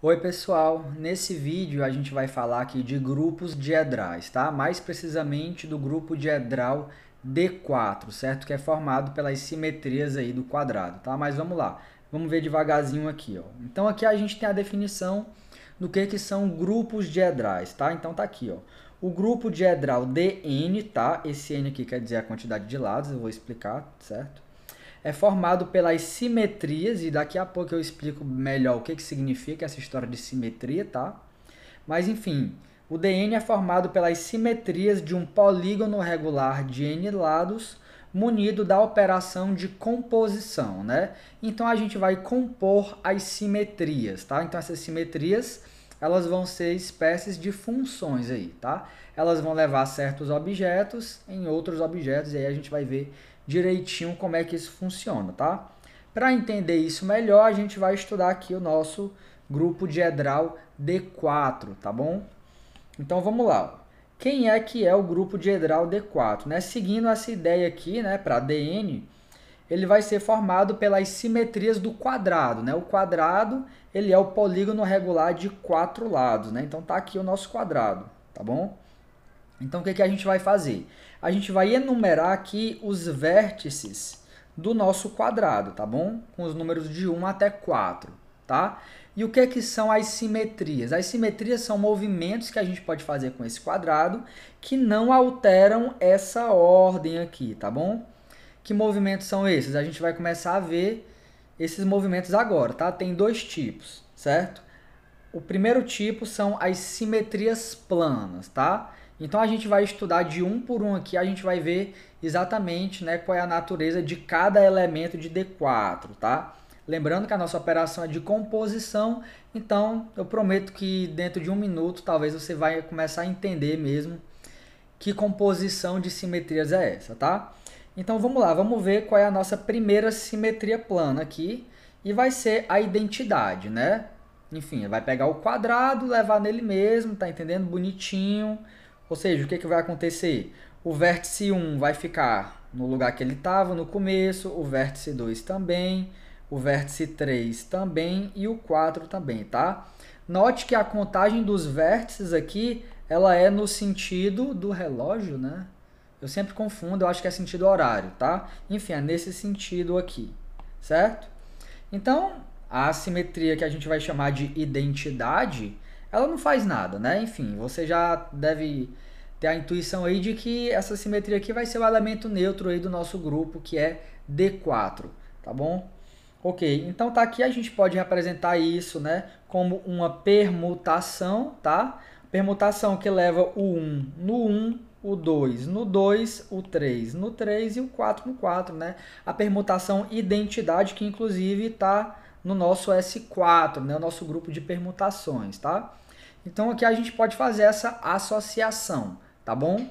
Oi pessoal, nesse vídeo a gente vai falar aqui de grupos diedrais, tá? Mais precisamente do grupo diedral D4, certo? Que é formado pelas simetrias aí do quadrado, tá? Mas vamos lá, vamos ver devagarzinho aqui, ó. Então aqui a gente tem a definição do que são grupos diedrais, tá? Então tá aqui, ó. O grupo diedral Dn, tá? Esse n aqui quer dizer a quantidade de lados, eu vou explicar, certo? É formado pelas simetrias, e daqui a pouco eu explico melhor o que significa essa história de simetria, tá? Mas enfim, o Dn é formado pelas simetrias de um polígono regular de n lados, munido da operação de composição, né? Então a gente vai compor as simetrias, tá? Então essas simetrias, elas vão ser espécies de funções aí, tá? Elas vão levar certos objetos em outros objetos, e aí a gente vai ver direitinho como é que isso funciona, tá? Para entender isso melhor, a gente vai estudar aqui o nosso grupo diedral D4, tá bom? Então vamos lá. Quem é que é o grupo diedral D4? Né? Seguindo essa ideia aqui, né, para Dn, ele vai ser formado pelas simetrias do quadrado, né? O quadrado, ele é o polígono regular de 4 lados, né? Então tá aqui o nosso quadrado, tá bom? Então o que a gente vai fazer? A gente vai enumerar aqui os vértices do nosso quadrado, tá bom? Com os números de 1 até 4, tá? E o que são as simetrias? As simetrias são movimentos que a gente pode fazer com esse quadrado que não alteram essa ordem aqui, tá bom? Que movimentos são esses? A gente vai começar a ver esses movimentos agora, tá? Tem dois tipos, certo? O primeiro tipo são as simetrias planas, tá? Então a gente vai estudar de um por um aqui, a gente vai ver exatamente, né, qual é a natureza de cada elemento de D4, tá? Lembrando que a nossa operação é de composição, então eu prometo que dentro de um minuto talvez você vai começar a entender mesmo que composição de simetrias é essa, tá? Então vamos lá, vamos ver qual é a nossa primeira simetria plana aqui, e vai ser a identidade, né? Enfim, vai pegar o quadrado, levar nele mesmo, tá entendendo? Bonitinho. Ou seja, o que vai acontecer? O vértice 1 vai ficar no lugar que ele estava no começo, o vértice 2 também, o vértice 3 também e o 4 também, tá? Note que a contagem dos vértices aqui, ela é no sentido do relógio, né? Eu sempre confundo, eu acho que é sentido horário, tá? Enfim, é nesse sentido aqui, certo? Então, a simetria que a gente vai chamar de identidade, ela não faz nada, né? Enfim, você já deve ter a intuição aí de que essa simetria aqui vai ser o elemento neutro aí do nosso grupo, que é D4, tá bom? Ok, então tá aqui, a gente pode representar isso, né, como uma permutação, tá? Permutação que leva o 1 no 1, o 2 no 2, o 3 no 3 e o 4 no 4, né? A permutação identidade que inclusive está no nosso S4, né, o nosso grupo de permutações, tá? Então aqui a gente pode fazer essa associação, tá bom?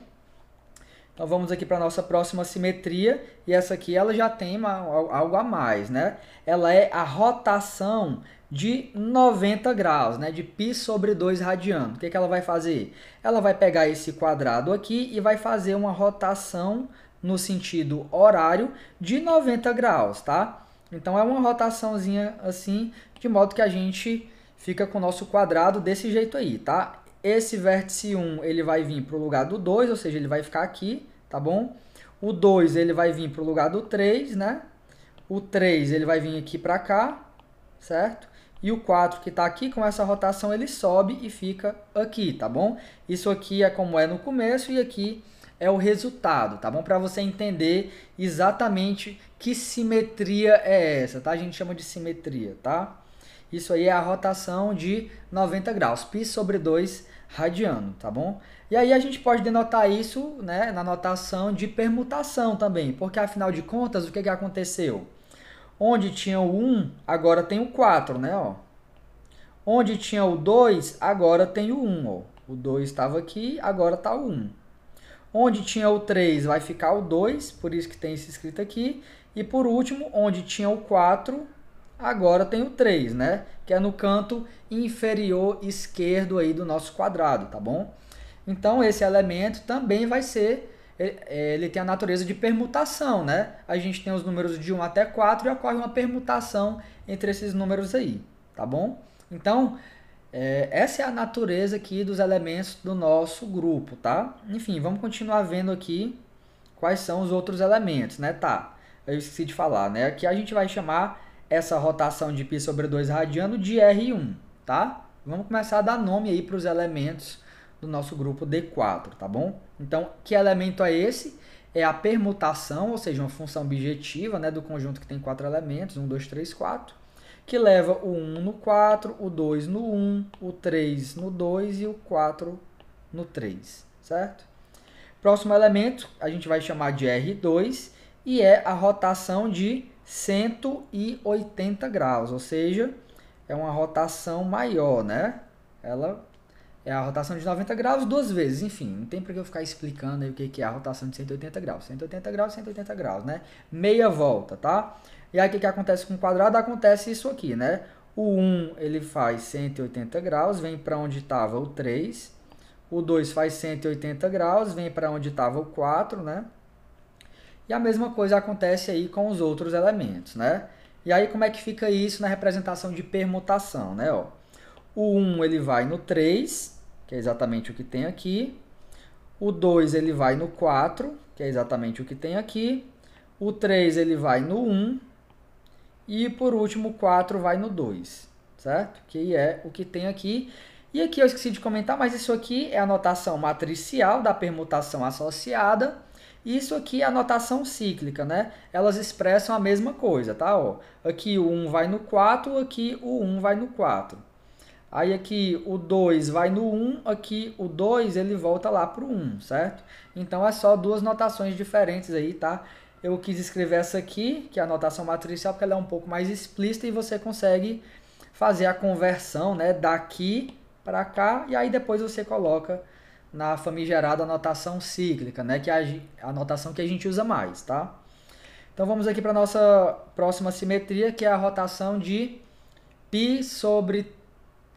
Então vamos aqui para a nossa próxima simetria, e essa aqui ela já tem algo a mais, né? Ela é a rotação de 90 graus, né? De π sobre 2 radiano. O que ela vai fazer? Ela vai pegar esse quadrado aqui e vai fazer uma rotação no sentido horário de 90 graus, tá? Então é uma rotaçãozinha assim, de modo que a gente fica com o nosso quadrado desse jeito aí, tá? Esse vértice 1 ele vai vir para o lugar do 2, ou seja, ele vai ficar aqui, tá bom? O 2 ele vai vir para o lugar do 3, né? O 3 ele vai vir aqui para cá, certo? E o 4 que está aqui, com essa rotação, ele sobe e fica aqui, tá bom? Isso aqui é como é no começo e aqui é o resultado, tá bom? Para você entender exatamente que simetria é essa, tá? A gente chama de simetria, tá? Isso aí é a rotação de 90 graus, π sobre 2 radiano, tá bom? E aí a gente pode denotar isso, né, na notação de permutação também, porque afinal de contas, o que aconteceu? Onde tinha o 1, agora tem o 4, né, ó. Onde tinha o 2, agora tem o 1, ó. O 2 estava aqui, agora está o 1. Onde tinha o 3, vai ficar o 2, por isso que tem esse escrito aqui. E por último, onde tinha o 4, agora tem o 3, né? Que é no canto inferior esquerdo aí do nosso quadrado, tá bom? Então, esse elemento também vai ser, ele tem a natureza de permutação, né? A gente tem os números de 1 até 4 e ocorre uma permutação entre esses números aí, tá bom? Então, Essa é a natureza aqui dos elementos do nosso grupo, tá? Enfim, vamos continuar vendo aqui quais são os outros elementos, né? Tá, eu esqueci de falar, né? Aqui a gente vai chamar essa rotação de π sobre 2 radiano de R1, tá? Vamos começar a dar nome aí para os elementos do nosso grupo D4, tá bom? Então, que elemento é esse? É a permutação, ou seja, uma função bijetiva, né, do conjunto que tem 4 elementos, 1, 2, 3, 4, que leva o 1 no 4, o 2 no 1, o 3 no 2 e o 4 no 3, certo? Próximo elemento, a gente vai chamar de R2, e é a rotação de 180 graus, ou seja, é uma rotação maior, né? Ela é a rotação de 90 graus duas vezes, enfim, não tem para que eu ficar explicando aí o que é a rotação de 180 graus. 180 graus, 180 graus, né? Meia volta, tá? E aí o que acontece com o quadrado? Acontece isso aqui, né? O 1 ele faz 180 graus, vem para onde estava o 3. O 2 faz 180 graus, vem para onde estava o 4, né? E a mesma coisa acontece aí com os outros elementos, né? E aí como é que fica isso na representação de permutação, né? Ó, o 1 ele vai no 3, que é exatamente o que tem aqui. O 2 ele vai no 4, que é exatamente o que tem aqui. O 3 ele vai no 1. E por último o 4 vai no 2, certo? Que é o que tem aqui. E aqui eu esqueci de comentar, mas isso aqui é a notação matricial da permutação associada. E isso aqui é a notação cíclica, né? Elas expressam a mesma coisa, tá? Ó, aqui o 1 vai no 4, aqui o 1 vai no 4. Aí aqui o 2 vai no 1, aqui o 2 ele volta lá para o 1, certo? Então é só duas notações diferentes aí, tá? Eu quis escrever essa aqui, que é a notação matricial, porque ela é um pouco mais explícita e você consegue fazer a conversão, né, daqui para cá, e aí depois você coloca na famigerada notação cíclica, né, que é a notação que a gente usa mais, tá? Então vamos aqui para a nossa próxima simetria, que é a rotação de π sobre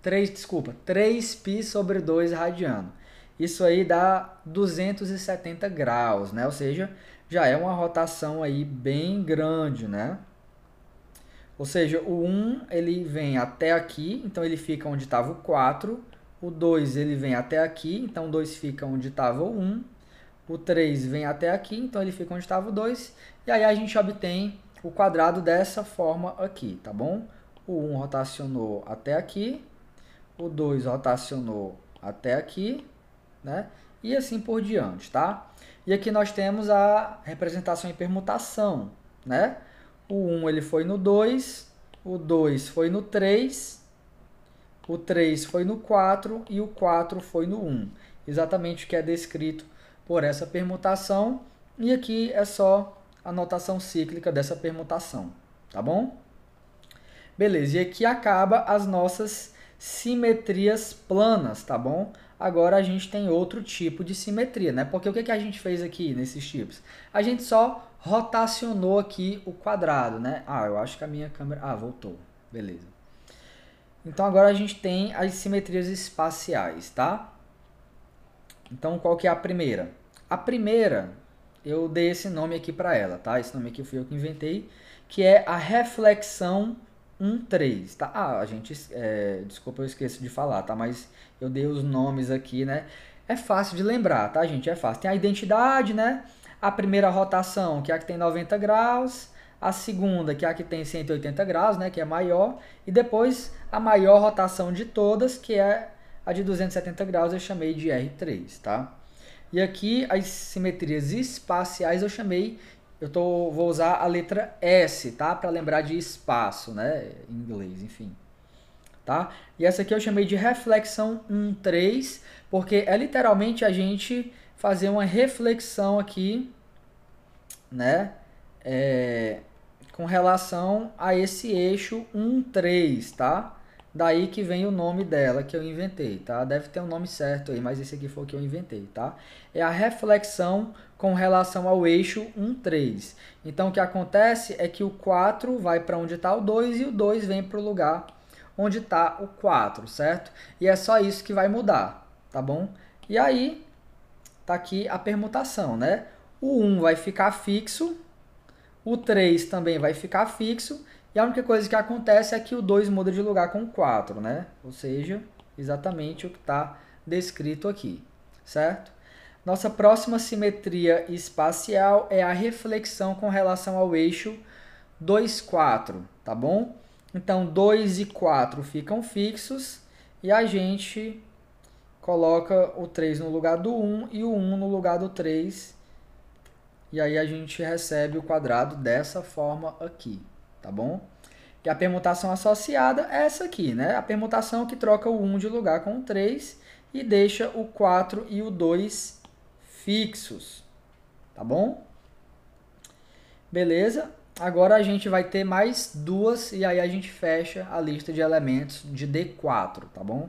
3π sobre 2 radiano. Isso aí dá 270 graus, né? Ou seja, já é uma rotação aí bem grande, né? Ou seja, o 1 ele vem até aqui, então ele fica onde estava o 4. O 2 ele vem até aqui, então o 2 fica onde estava o 1. O 3 vem até aqui, então ele fica onde estava o 2. E aí a gente obtém o quadrado dessa forma aqui, tá bom? O 1 rotacionou até aqui, o 2 rotacionou até aqui, né? E assim por diante, tá? E aqui nós temos a representação em permutação, né? O 1 ele foi no 2, o 2 foi no 3, o 3 foi no 4 e o 4 foi no 1. Exatamente o que é descrito por essa permutação. E aqui é só a notação cíclica dessa permutação, tá bom? Beleza, e aqui acaba as nossas simetrias planas, tá bom? Agora a gente tem outro tipo de simetria, né? Porque o que a gente fez aqui nesses tipos? A gente só rotacionou aqui o quadrado, né? Ah, eu acho que a minha câmera... Ah, voltou. Beleza. Então agora a gente tem as simetrias espaciais, tá? Então qual que é a primeira? A primeira, eu dei esse nome aqui para ela, tá? Esse nome aqui fui eu que inventei, que é a reflexão 1,3, tá? Ah, gente, desculpa, eu esqueço de falar, tá? Mas eu dei os nomes aqui, né? É fácil de lembrar, tá, gente? É fácil. Tem a identidade, né? A primeira rotação, que é a que tem 90 graus. A segunda, que é a que tem 180 graus, né? Que é maior. E depois, a maior rotação de todas, que é a de 270 graus, eu chamei de R3, tá? E aqui, as simetrias espaciais, eu chamei... vou usar a letra S, tá? Para lembrar de espaço, né? Em inglês, enfim. Tá? E essa aqui eu chamei de reflexão 1,3, porque é literalmente a gente fazer uma reflexão aqui, né? Com relação a esse eixo 1,3, tá? Daí que vem o nome dela que eu inventei, tá? Deve ter um nome certo aí, mas esse aqui foi o que eu inventei, tá? É a reflexão com relação ao eixo 1,3. Então, o que acontece é que o 4 vai para onde está o 2 e o 2 vem para o lugar onde está o 4, certo? E é só isso que vai mudar, tá bom? E aí, tá aqui a permutação, né? O 1 vai ficar fixo, o 3 também vai ficar fixo, e a única coisa que acontece é que o 2 muda de lugar com o 4, né? Ou seja, exatamente o que está descrito aqui, certo? Nossa próxima simetria espacial é a reflexão com relação ao eixo 2, 4, tá bom? Então, 2 e 4 ficam fixos e a gente coloca o 3 no lugar do 1 e o 1 no lugar do 3. E aí a gente recebe o quadrado dessa forma aqui, tá bom? E a permutação associada é essa aqui, né? A permutação que troca o 1 de lugar com o 3 e deixa o 4 e o 2 fixos, tá bom? Beleza? Agora a gente vai ter mais duas e aí a gente fecha a lista de elementos de D4, tá bom?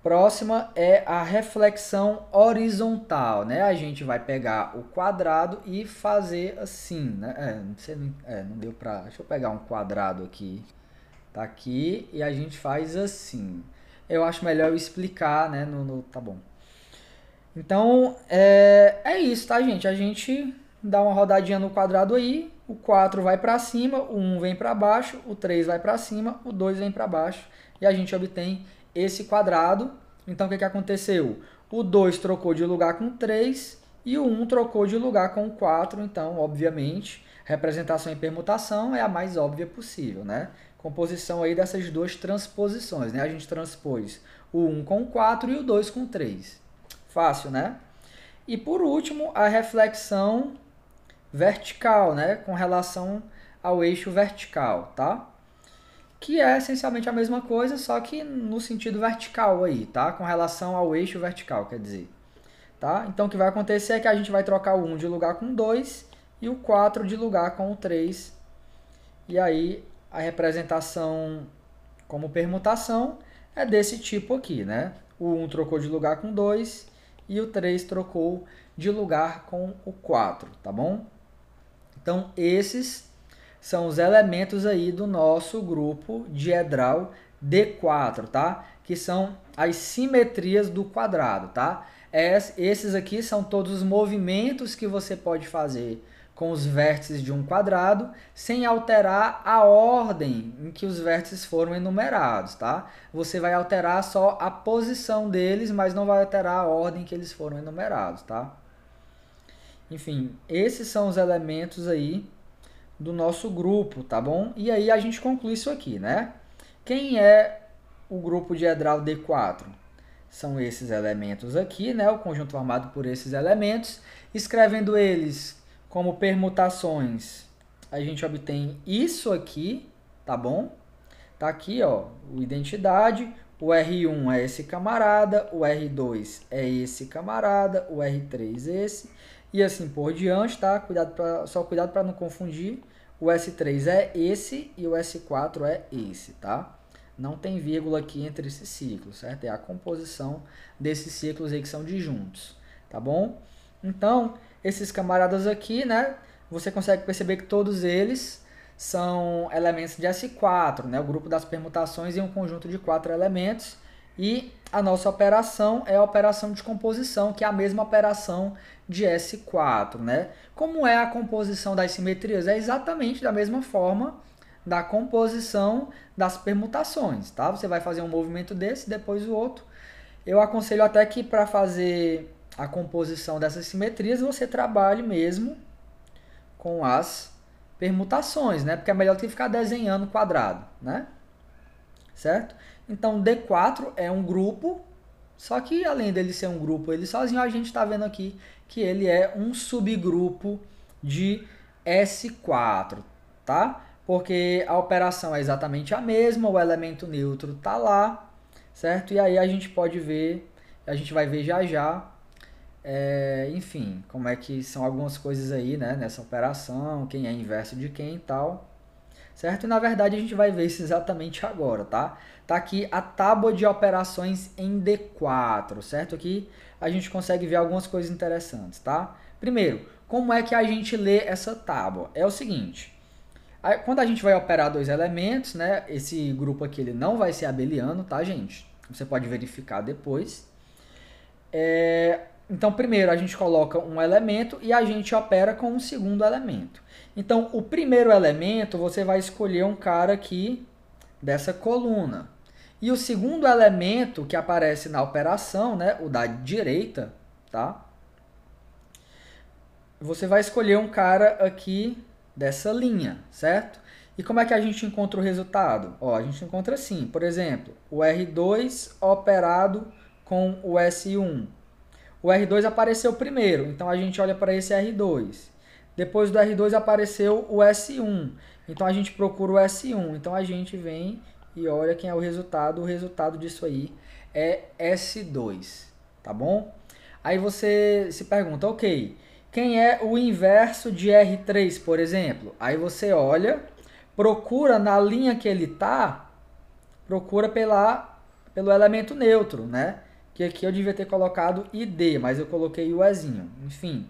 Próxima é a reflexão horizontal, né? A gente vai pegar o quadrado e fazer assim, né? Não deu pra... Deixa eu pegar um quadrado aqui. Tá aqui e a gente faz assim. Eu acho melhor eu explicar, né? Tá bom. Então, é isso, tá, gente? A gente dá uma rodadinha no quadrado aí, o 4 vai para cima, o 1 vem para baixo, o 3 vai para cima, o 2 vem para baixo, e a gente obtém esse quadrado. Então, o que aconteceu? O 2 trocou de lugar com o 3 e o 1 trocou de lugar com o 4. Então, obviamente, representação em permutação é a mais óbvia possível, né? Composição aí dessas duas transposições, né? A gente transpôs o 1 com o 4 e o 2 com o 3. Fácil, né? E por último, a reflexão vertical, né? Com relação ao eixo vertical, tá? Que é essencialmente a mesma coisa, só que no sentido vertical aí, tá? Com relação ao eixo vertical, quer dizer. Tá? Então o que vai acontecer é que a gente vai trocar o 1 de lugar com o 2 e o 4 de lugar com o 3. E aí a representação como permutação é desse tipo aqui, né? O 1 trocou de lugar com o 2 e o 3 trocou de lugar com o 4, tá bom? Então esses são os elementos aí do nosso grupo diedral D4, tá? Que são as simetrias do quadrado, tá? Esses aqui são todos os movimentos que você pode fazer com os vértices de um quadrado, sem alterar a ordem em que os vértices foram enumerados, tá? Você vai alterar só a posição deles, mas não vai alterar a ordem que eles foram enumerados, tá? Enfim, esses são os elementos aí do nosso grupo, tá bom? E aí a gente conclui isso aqui, né? Quem é o grupo diedral D4? São esses elementos aqui, né? O conjunto formado por esses elementos. Escrevendo eles como permutações, a gente obtém isso aqui, tá bom? Tá aqui, ó, o identidade, o R1 é esse camarada, o R2 é esse camarada, o R3 esse, e assim por diante, tá? Só cuidado para não confundir. O S3 é esse e o S4 é esse, tá? Não tem vírgula aqui entre esses ciclos, certo? É a composição desses ciclos aí que são disjuntos, tá bom? Então, esses camaradas aqui, né? Você consegue perceber que todos eles são elementos de S4, né? O grupo das permutações em um conjunto de 4 elementos. E a nossa operação é a operação de composição, que é a mesma operação de S4, né? Como é a composição das simetrias? É exatamente da mesma forma da composição das permutações, tá? Você vai fazer um movimento desse, depois o outro. Eu aconselho até que para fazer a composição dessas simetrias, você trabalhe mesmo com as permutações, né? Porque é melhor do que ficar desenhando quadrado, né? Certo? Então, D4 é um grupo, só que além dele ser um grupo ele sozinho, a gente está vendo aqui que ele é um subgrupo de S4, tá? Porque a operação é exatamente a mesma, o elemento neutro está lá, certo? E aí a gente pode ver, a gente vai ver já já, enfim, como é que são algumas coisas aí, né, nessa operação, quem é inverso de quem e tal, certo? E na verdade a gente vai ver isso exatamente agora, tá? Tá aqui a tábua de operações em D4, certo? Aqui a gente consegue ver algumas coisas interessantes, tá? Primeiro, como é que a gente lê essa tábua? É o seguinte, quando a gente vai operar dois elementos, né? Esse grupo aqui ele não vai ser abeliano, tá, gente? Você pode verificar depois. Então, primeiro a gente coloca um elemento e a gente opera com um segundo elemento. Então, o primeiro elemento, você vai escolher um cara aqui dessa coluna. E o segundo elemento que aparece na operação, né, o da direita, tá? Você vai escolher um cara aqui dessa linha, certo? E como é que a gente encontra o resultado? Ó, a gente encontra assim, por exemplo, o R2 operado com o S1. O R2 apareceu primeiro, então a gente olha para esse R2. Depois do R2 apareceu o S1, então a gente procura o S1. Então a gente vem e olha quem é o resultado disso aí é S2, tá bom? Aí você se pergunta, ok, quem é o inverso de R3, por exemplo? Aí você olha, procura na linha que ele tá, procura pelo elemento neutro, né? Que aqui eu devia ter colocado ID, mas eu coloquei o Ezinho, enfim.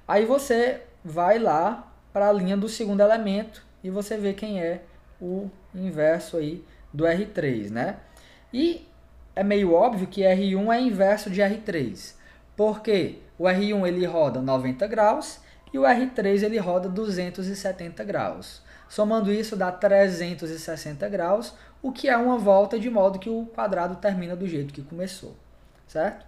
Aí você vai lá para a linha do segundo elemento e você vê quem é o inverso aí do R3, né? E é meio óbvio que R1 é inverso de R3. Por quê? O R1 ele roda 90 graus e o R3 ele roda 270 graus. Somando isso dá 360 graus, o que é uma volta de modo que o quadrado termina do jeito que começou, certo?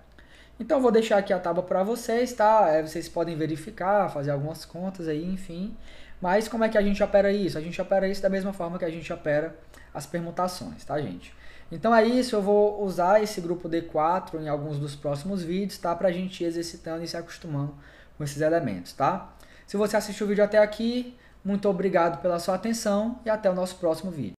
Então vou deixar aqui a tábua para vocês, tá? Vocês podem verificar, fazer algumas contas aí, enfim. Mas como é que a gente opera isso? A gente opera isso da mesma forma que a gente opera as permutações, tá, gente? Então é isso, eu vou usar esse grupo D4 em alguns dos próximos vídeos, tá? Pra gente ir exercitando e se acostumando com esses elementos, tá? Se você assistiu o vídeo até aqui, muito obrigado pela sua atenção e até o nosso próximo vídeo.